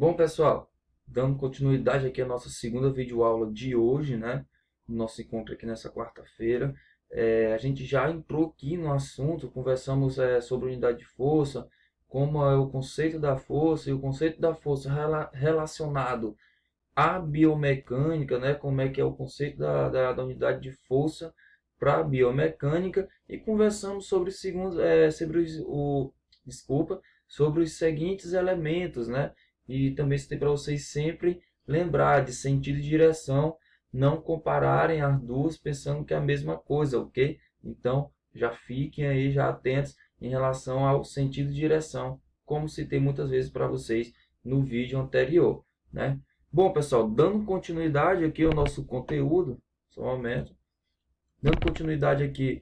Bom, pessoal, dando continuidade aqui à nossa segunda videoaula de hoje, né? Nosso encontro aqui nessa quarta-feira. A gente já entrou aqui no assunto, conversamos sobre unidade de força, como é o conceito da força e o conceito da força relacionado à biomecânica, né? Como é que é o conceito da unidade de força para a biomecânica e conversamos sobre os seguintes elementos, né? E também citei para vocês sempre lembrar de sentido e direção, não compararem as duas pensando que é a mesma coisa, ok? Então, já fiquem aí, já atentos em relação ao sentido e direção, como citei muitas vezes para vocês no vídeo anterior, né? Bom, pessoal, dando continuidade aqui ao nosso conteúdo, só um momento, dando continuidade aqui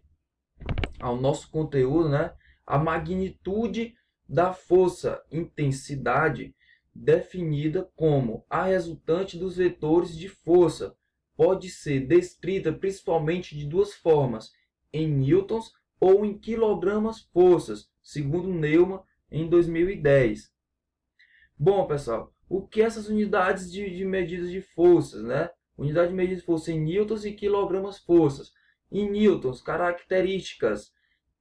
ao nosso conteúdo, né? A magnitude da força intensidade definida como a resultante dos vetores de força pode ser descrita principalmente de duas formas, em newtons ou em quilogramas forças, segundo Neumann em 2010. Bom, pessoal, o que essas unidades de medidas de forças, né? Unidade de medida de força em newtons e quilogramas forças. Em newtons, características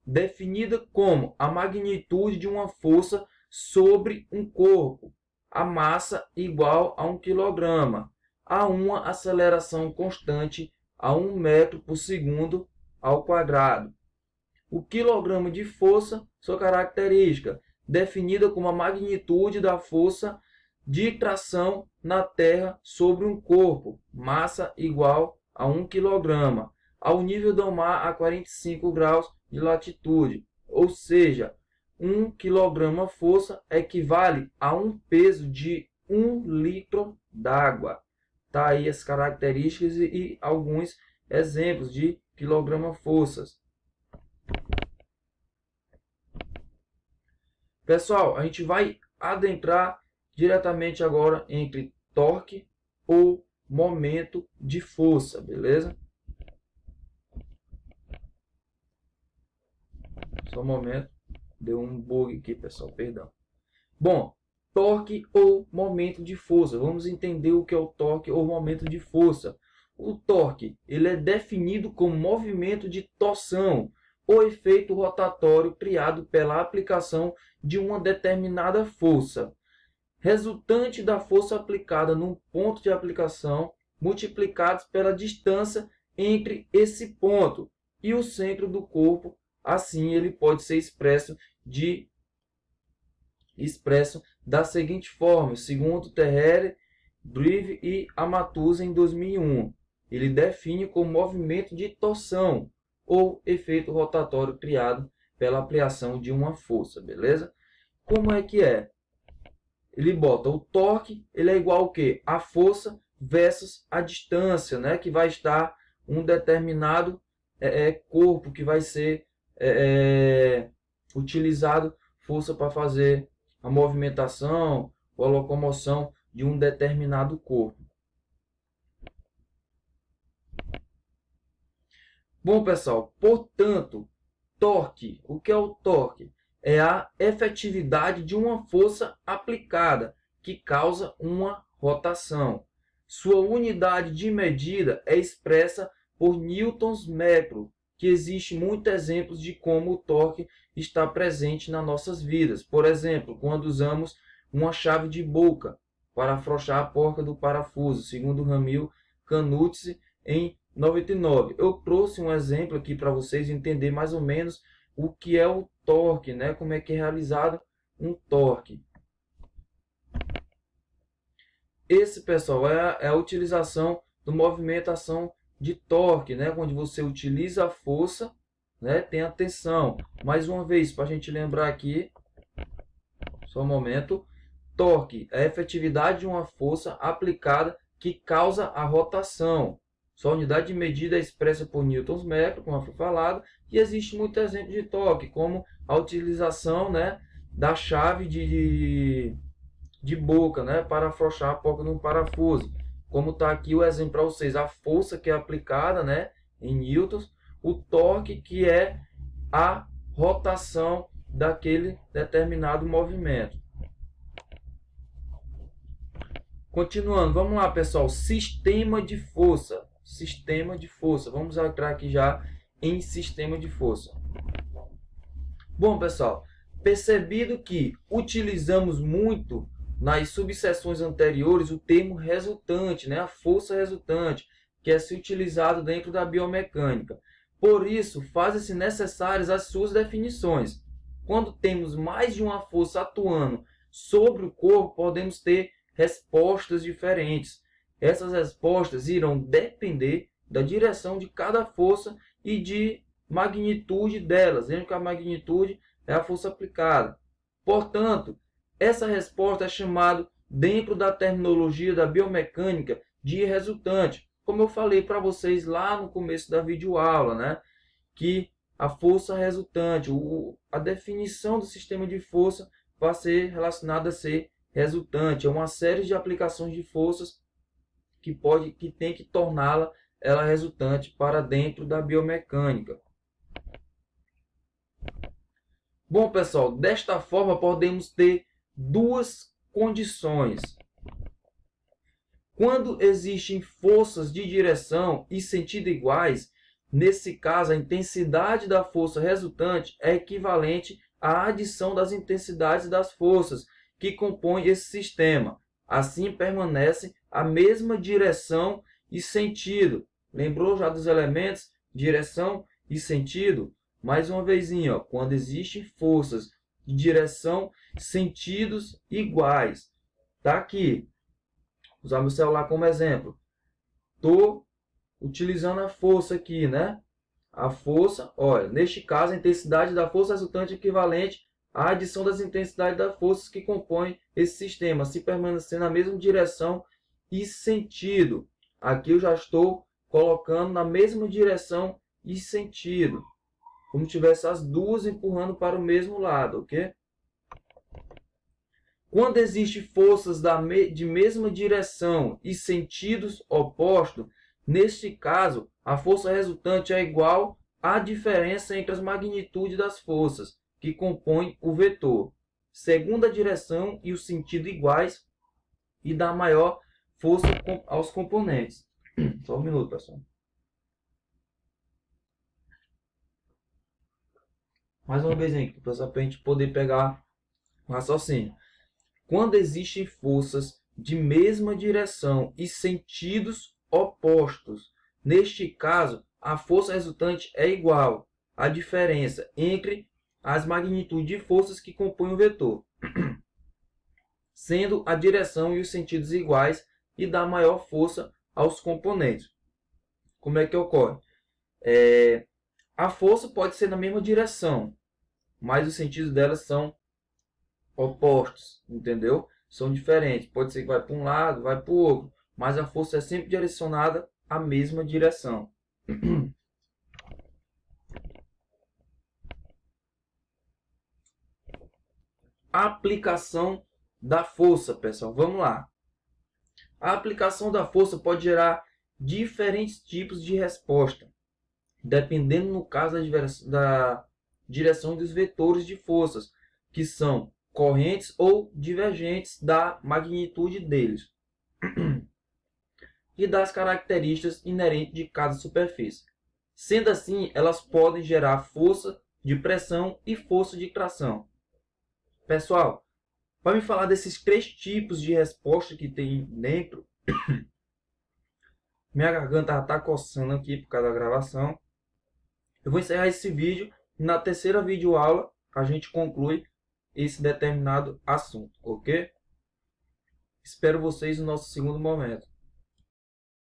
definida como a magnitude de uma força sobre um corpo, a massa igual a 1 kg, a uma aceleração constante a 1 metro por segundo ao quadrado. O quilograma de força, sua característica, definida como a magnitude da força de tração na Terra sobre um corpo, massa igual a 1 kg, ao nível do mar a 45 graus de latitude, ou seja, 1 kg força equivale a um peso de 1 litro d'água. Tá aí as características e alguns exemplos de quilograma forças. Pessoal, a gente vai adentrar diretamente agora entre torque ou momento de força, beleza? Só um momento, deu um bug aqui, pessoal, perdão. Bom, torque ou momento de força. Vamos entender o que é o torque ou momento de força. O torque, ele é definido como movimento de torção ou efeito rotatório criado pela aplicação de uma determinada força, resultante da força aplicada num ponto de aplicação, multiplicados pela distância entre esse ponto e o centro do corpo. Assim, ele pode ser expresso da seguinte forma, segundo Terrere, Brive e Amatuzza em 2001. Ele define como movimento de torção ou efeito rotatório criado pela aplicação de uma força, beleza? Como é que é? Ele bota o torque, ele é igual ao quê? A força versus a distância, né? Que vai estar um determinado corpo que vai ser utilizado força para fazer a movimentação ou a locomoção de um determinado corpo. Bom, pessoal, portanto, torque, o que é o torque? É a efetividade de uma força aplicada que causa uma rotação. Sua unidade de medida é expressa por newtons metro, que existe muitos exemplos de como o torque está presente nas nossas vidas. Por exemplo, quando usamos uma chave de boca para afrouxar a porca do parafuso, segundo Ramil Canutzi em 99. Eu trouxe um exemplo aqui para vocês entenderem mais ou menos o que é o torque, né? Como é que é realizado um torque. Esse, pessoal, é a utilização do movimentação de torque, né? Onde você utiliza a força, né? Tem a tensão. Mais uma vez, para a gente lembrar aqui, só um momento, torque é a efetividade de uma força aplicada que causa a rotação. Sua unidade de medida é expressa por newtons metro, como foi falado, e existe muito exemplo de torque, como a utilização, né, da chave de boca, né, para afrouxar a porca de um parafuso. Como está aqui o exemplo para vocês, a força que é aplicada, né, em newtons, o torque que é a rotação daquele determinado movimento. Continuando, vamos lá, pessoal. Sistema de força. Sistema de força. Vamos entrar aqui já em sistema de força. Bom, pessoal, percebido que utilizamos muito nas subseções anteriores o termo resultante, né? A força resultante, que é se utilizado dentro da biomecânica. Por isso, fazem-se necessárias as suas definições. Quando temos mais de uma força atuando sobre o corpo, podemos ter respostas diferentes. Essas respostas irão depender da direção de cada força e de magnitude delas, lembra que a magnitude é a força aplicada. Portanto, essa resposta é chamada, dentro da terminologia da biomecânica, de resultante. Como eu falei para vocês lá no começo da videoaula, né? Que a força resultante, a definição do sistema de força vai ser relacionada a ser resultante. É uma série de aplicações de forças que tem que torná-la ela resultante para dentro da biomecânica. Bom, pessoal, desta forma podemos ter duas condições. Quando existem forças de direção e sentido iguais, nesse caso a intensidade da força resultante é equivalente à adição das intensidades das forças que compõem esse sistema. Assim permanece a mesma direção e sentido. Lembrou já dos elementos direção e sentido? Mais uma vezinha, ó, quando existem forças de direção, sentidos iguais. Tá aqui. Vou usar meu celular como exemplo. Estou utilizando a força aqui, né? A força, olha, neste caso a intensidade da força resultante é equivalente à adição das intensidades das forças que compõem esse sistema, se permanecer na mesma direção e sentido. Aqui eu já estou colocando na mesma direção e sentido, como se tivesse as duas empurrando para o mesmo lado, ok? Quando existem forças de mesma direção e sentidos opostos, neste caso, a força resultante é igual à diferença entre as magnitudes das forças que compõem o vetor, segundo a direção e o sentido iguais, e dá maior força aos componentes. Só um minuto, pessoal. Mais uma vez aqui, pessoal, para a gente poder pegar o raciocínio. Quando existem forças de mesma direção e sentidos opostos, neste caso, a força resultante é igual à diferença entre as magnitudes de forças que compõem o vetor, sendo a direção e os sentidos iguais, e dá maior força aos componentes. Como é que ocorre? A força pode ser na mesma direção, mas os sentidos delas são opostos, entendeu? São diferentes. Pode ser que vai para um lado, vai para o outro, mas a força é sempre direcionada à mesma direção. Aplicação da força, pessoal. Vamos lá. A aplicação da força pode gerar diferentes tipos de resposta, dependendo, no caso, da direção dos vetores de forças, que são correntes ou divergentes da magnitude deles e das características inerentes de cada superfície. Sendo assim, elas podem gerar força de pressão e força de tração. Pessoal, para me falar desses três tipos de resposta que tem dentro, minha garganta já está coçando aqui por causa da gravação. Eu vou encerrar esse vídeo e na terceira videoaula a gente conclui esse determinado assunto, ok? Espero vocês no nosso segundo momento.